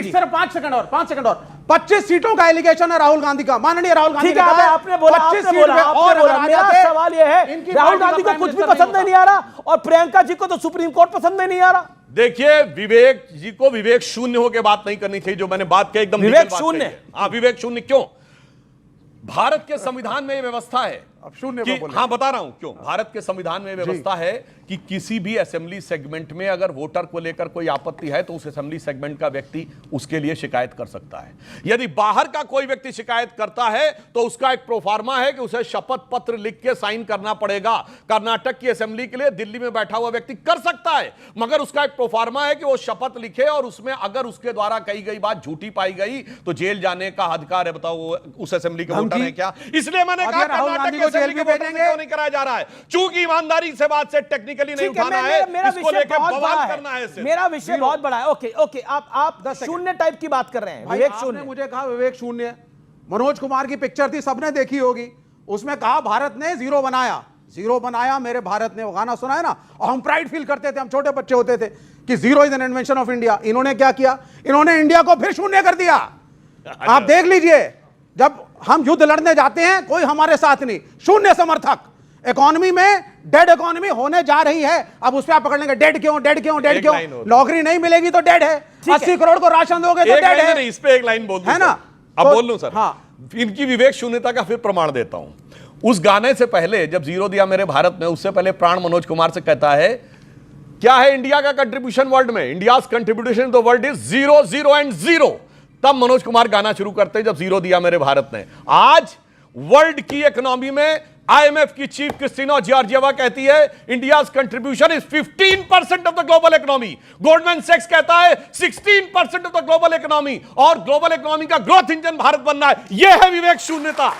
सिर्फ 5 सेकंड और 25 सीटों का एलिगेशन है राहुल गांधी का, माननीय राहुल गांधी। ठीक है, आपने बोला, मेरा सवाल यह है, राहुल गांधी को कुछ भी पसंद नहीं आ रहा और प्रियंका जी को तो सुप्रीम कोर्ट पसंद नहीं आ रहा। देखिए, विवेक जी को विवेक शून्य होकर बात नहीं करनी चाहिए। जो मैंने बात की एकदम विवेक शून्य। हाँ, विवेक शून्य क्यों? भारत के संविधान में यह व्यवस्था है अब शून्य कि, हाँ बता रहा हूं क्यों। भारत के संविधान में व्यवस्था है कि किसी भी असेंबली सेगमेंट में अगर वोटर को लेकर कोई आपत्ति है तो उस असेंबली सेगमेंट का व्यक्ति उसके लिए शिकायत कर सकता है। यदि बाहर का कोई व्यक्ति शिकायत करता है तो उसका एक प्रोफार्मा है कि उसे शपथ पत्र लिख के साइन करना पड़ेगा। कर्नाटक की असेंबली के लिए दिल्ली में बैठा हुआ व्यक्ति कर सकता है, मगर उसका एक प्रोफार्मा है कि वो शपथ लिखे और उसमें अगर उसके द्वारा कही गई बात झूठी पाई गई तो जेल जाने का अधिकार है। बताओ उस असेंबली के वोटर है क्या? इसलिए मैंने कहा कर्नाटक के असेंबली के वोटर से क्यों नहीं कराया जा रहा है? चूंकि ईमानदारी से बात से टेक्निकली नहीं उठाना है, इसको लेकर बवाल करना है। मेरा विषय बहुत बड़ा है। ओके ओके, आप शून्य टाइप की बात कर रहे हैं। विवेक शून्य, मुझे कहा विवेक शून्य। मनोज कुमार की पिक्चर थी, सबने देखी होगी, उसमें कहा भारत ने जीरो बनाया मेरे भारत ने। वो गाना सुना है ना, और हम प्राइड फील करते थे, हम छोटे बच्चे होते थे कि zero is an invention of India. इन्होंने क्या किया? इन्होंने इंडिया को फिर शून्य कर दिया। आप देख लीजिए, जब हम युद्ध लड़ने जाते हैं कोई हमारे साथ नहीं, शून्य समर्थक। इकोनॉमी में डेड इकोनॉमी होने जा रही है। अब उस पर आप पकड़ लेंगे डेड क्यों? नौकरी नहीं मिलेगी तो डेड है। 80 करोड़ को राशन दोगे तो डेड है। इस पे एक लाइन बोल दूं, है ना? अब बोल लूं सर? हाँ, इनकी विवेक शून्यता का फिर प्रमाण देता हूं। उस गाने से पहले जब जीरो दिया मेरे भारत में, उससे पहले प्राण मनोज कुमार से कहता है क्या है इंडिया का कंट्रीब्यूशन वर्ल्ड में? India's contribution the world is 0 0 and 0। तब मनोज कुमार गाना शुरू करते हैं जब जीरो दिया मेरे भारत ने। आज वर्ल्ड की इकोनॉमी में आईएमएफ की चीफ क्रिस्टिना जॉर्जिएवा कहती है India's contribution is 15% of the global economy. Goldman सैक्स कहता है 16% ऑफ द ग्लोबल इकोनॉमी। और ग्लोबल इकोनॉमी का ग्रोथ इंजन भारत बनना है। यह है विवेक शून्यता।